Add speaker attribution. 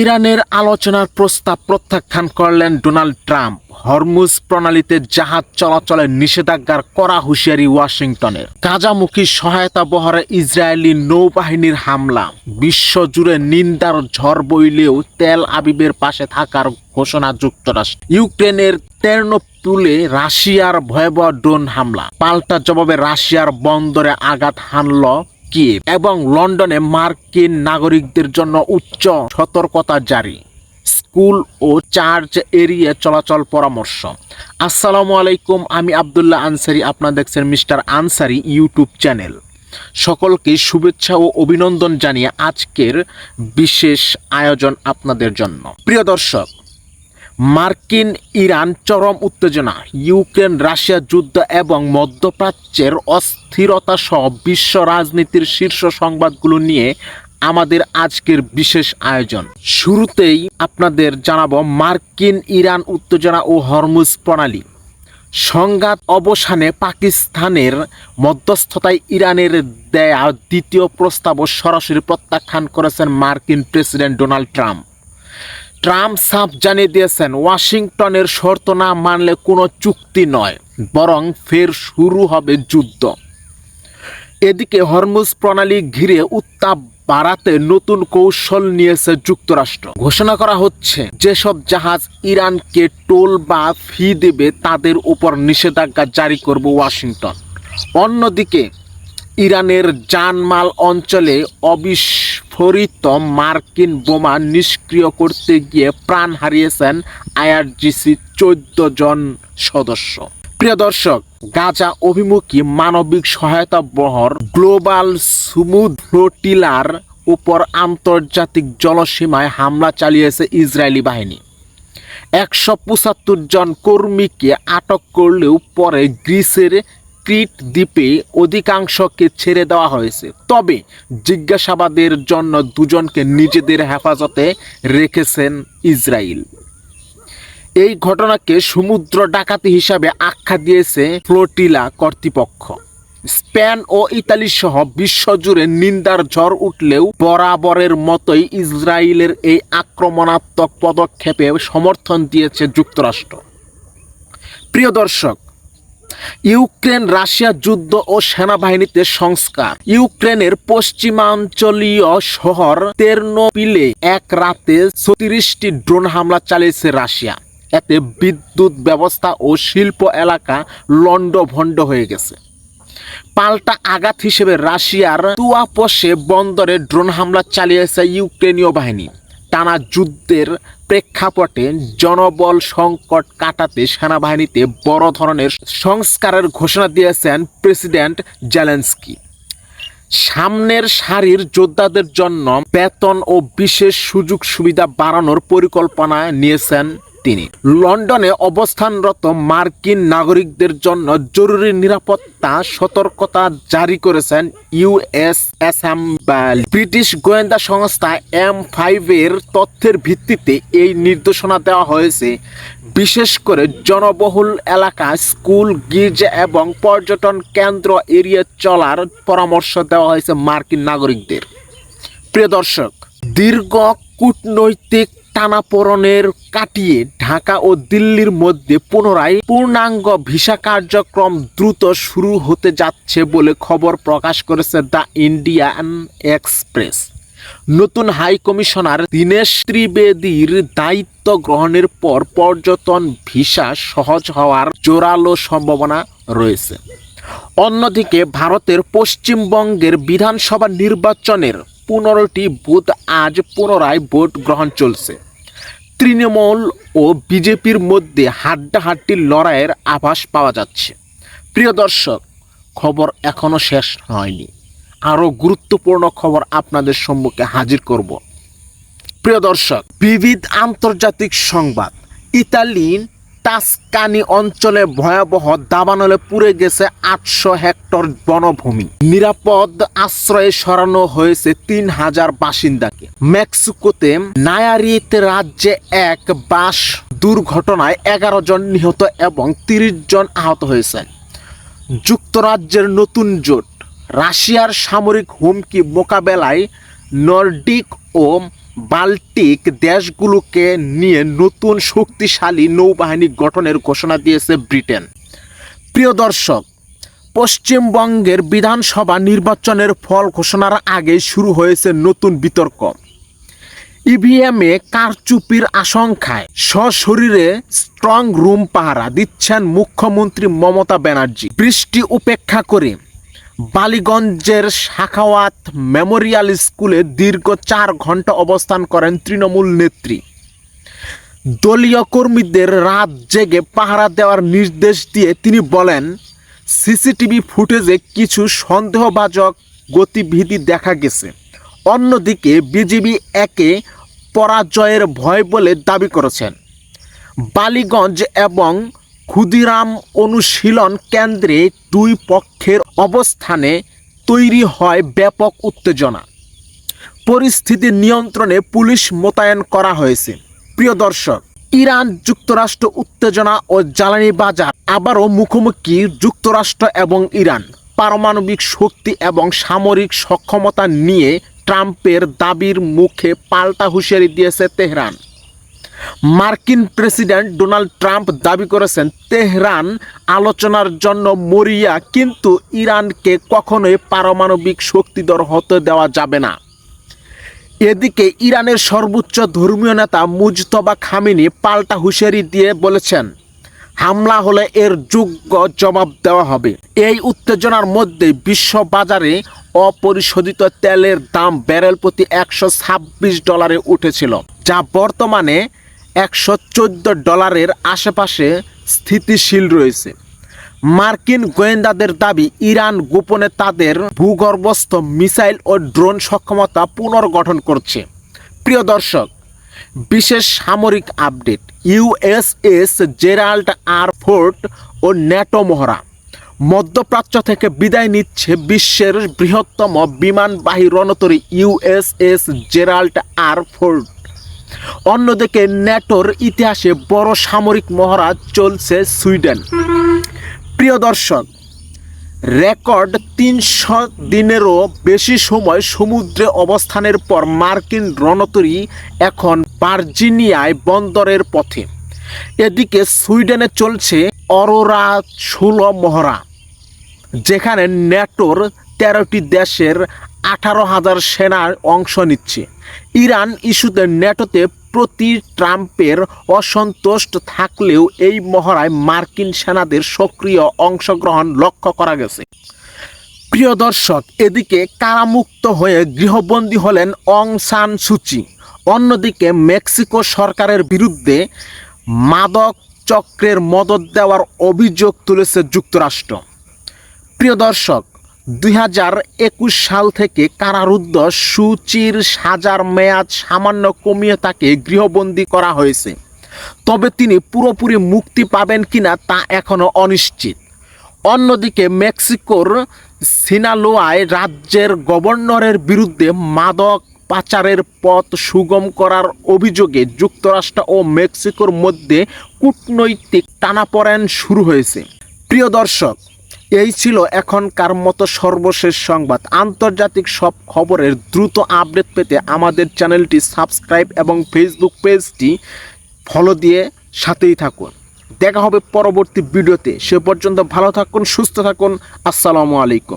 Speaker 1: ইরানের আলোচনার প্রস্তাব প্রত্যাখ্যান করলেন ডোনাল্ড ট্রাম্প। হরমুজ প্রণালীতে জাহাজ চলাচলের নিষেধাজ্ঞার কড়া হুঁশিয়ারি ওয়াশিংটনের। গাজামুখী সহায়তা বহরে ইসরায়েলি নৌবাহিনীর হামলা। বিশ্বজুড়ে নিন্দার ঝড় বইলেও তেল আবিবের পাশে থাকার ঘোষণা যুক্তরাষ্ট্র। ইউক্রেনের তেরনোপিলে রাশিয়ার ভয়াবহ ড্রোন হামলা। পাল্টা জবাবে রাশিয়ার বন্দরে আঘাত হানল কিয়েভ এবং লন্ডনে মার্কিন নাগরিকদের জন্য উচ্চ সতর্কতা জারি। স্কুল ও চার্চ এরিয়া চলাচল পরামর্শ। আসসালামু আলাইকুম, আমি আব্দুল্লাহ আনসারি। আপনারা দেখছেন মিস্টার আনসারি ইউটিউব চ্যানেল। সকলকে শুভেচ্ছা ও অভিনন্দন জানিয়ে আজকের বিশেষ আয়োজন আপনাদের জন্য। প্রিয় দর্শক, মার্কিন ইরান চরম উত্তেজনা, ইউক্রেন রাশিয়া যুদ্ধ এবং মধ্যপ্রাচ্যের অস্থিরতা সহ বিশ্ব রাজনীতির শীর্ষ সংবাদগুলো নিয়ে আমাদের আজকের বিশেষ আয়োজন। শুরুতেই আপনাদের জানাবো মার্কিন ইরান উত্তেজনা ও হরমুজ প্রণালী। সংঘাত অবসানে পাকিস্তানের মধ্যস্থতায় ইরানের দেয়া দ্বিতীয় প্রস্তাবও সরাসরি প্রত্যাখ্যান করেছেন মার্কিন প্রেসিডেন্ট ডোনাল্ড ট্রাম্প। ট্রাম্প সাফ জানিয়ে দিয়েছেন, ওয়াশিংটনের শর্ত না মানলে কোনো চুক্তি নয়, বরং ফের শুরু হবে যুদ্ধ। এদিকে হরমুজ প্রণালী ঘিরে উত্তাপ বাড়াতে নতুন কৌশল নিয়েছে যুক্তরাষ্ট্র। ঘোষণা করা হচ্ছে, যেসব জাহাজ ইরানকে টোল বা ফি দেবে তাদের উপর নিষেধাজ্ঞা জারি করবে ওয়াশিংটন। অন্যদিকে ইরানের জানমাল অঞ্চলে অবিস্ফোরিত মার্কিন বোমা নিষ্ক্রিয় করতে গিয়ে প্রাণ হারিয়েছেন আইআরজিসি 14 জন সদস্য। প্রিয় দর্শক, গাজা অভিমুখী মানবিক সহায়তা বহর গ্লোবাল স্মুথ ফ্লোটিলার উপর আন্তর্জাতিক জলসীমায় হামলা চালিয়েছে ইসরায়েলি বাহিনী। 175 জন কর্মীকে আটক করলেও পরে গ্রিসের ক্রিট দ্বীপে অধিকাংশকে ছেড়ে দেওয়া হয়েছে। তবে জিজ্ঞাসাবাদের জন্য 2 জনকে নিজেদের হেফাজতে রেখেছেন ইসরায়েল। এই ঘটনাকে সমুদ্র ডাকাতি হিসাবে আখ্যা দিয়েছে ফ্লোটিলা কর্তৃপক্ষ। স্পেন ও ইতালি সহ বিশ্বজুড়ে নিন্দার ঝড় উঠলেও বরাবরের মতোই ইসরায়েলের এই আক্রমণাত্মক পদক্ষেপে সমর্থন দিয়েছে যুক্তরাষ্ট্র। প্রিয় দর্শক, ইউক্রেন রাশিয়া যুদ্ধ ও সেনাবাহিনীতে সংস্কার। ইউক্রেনের পশ্চিমাঞ্চলীয় শহর তেরনোপিলে এক রাতে 36টি ড্রোন হামলা চালিয়েছে রাশিয়া। এতে বিদ্যুৎ ব্যবস্থা ও শিল্প এলাকা লণ্ডভণ্ড হয়ে গেছে। পাল্টা আঘাত হিসেবে রাশিয়ার তুয়াপসে বন্দরে ড্রোন হামলা চালিয়েছে ইউক্রেনীয় বাহিনী। টানা যুদ্ধের প্রেক্ষাপটে জনবল সংকট কাটাতে সেনাবাহিনীতে বড় ধরনের সংস্কারের ঘোষণা দিয়েছেন প্রেসিডেন্ট জেলেনস্কি। সামনের সারির যোদ্ধাদের জন্য বেতন ও বিশেষ সুযোগ সুবিধা বাড়ানোর পরিকল্পনা নিয়েছেন তিনি। লন্ডনে অবস্থানরত মার্কিন নাগরিকদের জন্য জরুরি নিরাপত্তা সতর্কতা জারি করেছেন ইউএস অ্যাসেম্বলি। ব্রিটিশ গোয়েন্দা সংস্থা M5 এর তথ্যের ভিত্তিতে এই নির্দেশনা দেওয়া হয়েছে। বিশেষ করে জনবহুল এলাকা, স্কুল, গির্জা এবং পর্যটন কেন্দ্র এড়িয়ে চলার পরামর্শ দেওয়া হয়েছে মার্কিন নাগরিকদের। প্রিয় দর্শক, দীর্ঘ কূটনৈতিক টানাপোড়েনের কাটিয়ে ঢাকা ও দিল্লির মধ্যে পুনরায় পূর্ণাঙ্গ ভিসা কার্যক্রম দ্রুত শুরু হতে যাচ্ছে বলে খবর প্রকাশ করেছে দ্য ইন্ডিয়ান এক্সপ্রেস। নতুন হাই কমিশনার দীনেশ ত্রিবেদীর দায়িত্ব গ্রহণের পর পর্যটন ভিসা সহজ হওয়ার জোরালো সম্ভাবনা রয়েছে। অন্যদিকে ভারতের পশ্চিমবঙ্গের বিধানসভা নির্বাচনের 15টি বুথ আজ পুনরায় ভোট গ্রহণ চলছে। তৃণমূল ও বিজেপির মধ্যে হাড্ডাহাড্ডি লড়াইয়ের আভাস পাওয়া যাচ্ছে। প্রিয় দর্শক, খবর এখনো শেষ হয়নি, আরও গুরুত্বপূর্ণ খবর আপনাদের সম্মুখে হাজির করব। প্রিয় দর্শক, বিবিধ আন্তর্জাতিক সংবাদ। ইতালি টাস্কানি অঞ্চলে ভয়াবহ দাবানলে পুড়ে গেছে 800 হেক্টর বনভূমি। নিরাপদ আশ্রয়ে সরানো হয়েছে 3000 বাসিন্দাকে। মেক্সিকোতে নায়ারিত রাজ্যে এক বাস দুর্ঘটনায় 11 জন নিহত এবং 30 জন আহত হয়েছেন। যুক্তরাজ্যের নতুন জোট। রাশিয়ার সামরিক হুমকি মোকাবেলায় নর্ডিক ও বাল্টিক দেশগুলোকে নিয়ে নতুন শক্তিশালী নৌবাহিনী গঠনের ঘোষণা দিয়েছে ব্রিটেন। প্রিয় দর্শক, পশ্চিমবঙ্গের বিধানসভা নির্বাচনের ফল ঘোষণার আগে শুরু হয়েছে নতুন বিতর্ক। ইভিএমে কারচুপির আশঙ্কায় সশরীরে স্ট্রং রুম পাহারা দিচ্ছেন মুখ্যমন্ত্রী মমতা ব্যানার্জি। বৃষ্টি উপেক্ষা করে বালিগঞ্জের সাখাওয়াত মেমোরিয়াল স্কুলে দীর্ঘ 4 ঘন্টা অবস্থান করেন তৃণমূল নেত্রী। দলীয় কর্মীদের রাত জেগে পাহারা দেওয়ার নির্দেশ দিয়ে তিনি বলেন, সিসিটিভি ফুটেজে কিছু সন্দেহভাজন গতিবিধি দেখা গেছে। অন্যদিকে বিজেপি একে পরাজয়ের ভয় বলে দাবি করেছেন। বালিগঞ্জ এবং ক্ষুদিরাম অনুশীলন কেন্দ্রে দুই পক্ষের অবস্থানে তৈরি হয় ব্যাপক উত্তেজনা। পরিস্থিতি নিয়ন্ত্রণে পুলিশ মোতায়েন করা হয়েছে। প্রিয় দর্শক, ইরান যুক্তরাষ্ট্র উত্তেজনা ও জ্বালানি বাজার আবারও মুখোমুখি। যুক্তরাষ্ট্র এবং ইরান পারমাণবিক শক্তি এবং সামরিক সক্ষমতা নিয়ে ট্রাম্পের দাবির মুখে পাল্টা হুঁশিয়ারি দিয়েছে তেহরান। মার্কিন প্রেসিডেন্ট ডোনাল্ড ট্রাম্প দাবি করেছেন, তেহরান আলোচনার জন্য মরিয়া, কিন্তু ইরানকে কখনোই পারমাণবিক শক্তিধর হতে দেওয়া যাবে না। এদিকে ইরানের সর্বোচ্চ ধর্মীয় নেতা মুজতবা খামেনি পাল্টা হুঁশিয়ারি দিয়ে বলেছেন, হামলা হলে এর যোগ্য জবাব দেওয়া হবে। এই উত্তেজনার মধ্যে বিশ্ব বাজারে অপরিশোধিত তেলের দাম ব্যারেল প্রতি $126 উঠেছিল, যা বর্তমানে $114 আশেপাশে স্থিতিশীল রয়েছে। মার্কিন গোয়েন্দাদের দাবি, ইরান গোপনে তাদের ভূগর্ভস্থ মিসাইল ও ড্রোন সক্ষমতা পুনর্গঠন করছে। প্রিয় দর্শক, বিশেষ সামরিক update. USS Gerald R Ford ও ন্যাটো মহড়া। মধ্যপ্রাচ্য থেকে বিদায় নিচ্ছে বিশ্বের বৃহত্তম বিমানবাহী রণতরী ইউএসএস জেরাল্ড আর ফোর্ড। অন্যদিকে ন্যাটোর ইতিহাসে বড় সামরিক মহড়া চলছে সুইডেন। প্রিয় দর্শক, রেকর্ড 300 দিনেরও বেশি সময় সমুদ্রে অবস্থানের পর মার্কিন রণতরী এখন ভার্জিনিয়ায় বন্দরের পথে। এদিকে সুইডেনে চলছে অরোরা 16 মহড়া, যেখানে ন্যাটোর 13টি দেশের 18,000 সেনা অংশ নিচ্ছে। ইরান ইস্যুতে ন্যাটোতে প্রতি ট্রাম্পের অসন্তোষ থাকলেও এই মহড়ায় মার্কিন সেনাদের সক্রিয় অংশগ্রহণ লক্ষ্য করা গেছে। প্রিয় দর্শক, এদিকে কারামুক্ত হয়ে গৃহবন্দী হলেন অং সান সুচি। অন্যদিকে মেক্সিকো সরকারের বিরুদ্ধে মাদক চক্রের মদত দেওয়ার অভিযোগ তুলেছে যুক্তরাষ্ট্র। প্রিয় দর্শক, 2021 সাল থেকে কারারুদ্ধ সুচির সাজার মেয়াদ সামান্য কমিয়ে তাকে গৃহবন্দী করা হয়েছে। তবে তিনি পুরোপুরি মুক্তি পাবেন কিনা তা এখনও অনিশ্চিত। অন্যদিকে মেক্সিকোর সিনালোয়ায় রাজ্যের গভর্নরের বিরুদ্ধে মাদক পাচারের পথ সুগম করার অভিযোগে যুক্তরাষ্ট্র ও মেক্সিকোর মধ্যে কূটনৈতিক টানাপোড়েন শুরু হয়েছে। প্রিয় দর্শক, এই ছিল এখনকার মতো সর্বশেষ সংবাদ। আন্তর্জাতিক সব খবরের দ্রুত আপডেট পেতে আমাদের চ্যানেলটি সাবস্ক্রাইব এবং ফেসবুক পেজটি ফলো দিয়ে সাথেই থাকুন। দেখা হবে পরবর্তী ভিডিওতে। সে পর্যন্ত ভালো থাকুন, সুস্থ থাকুন। আসসালামু আলাইকুম।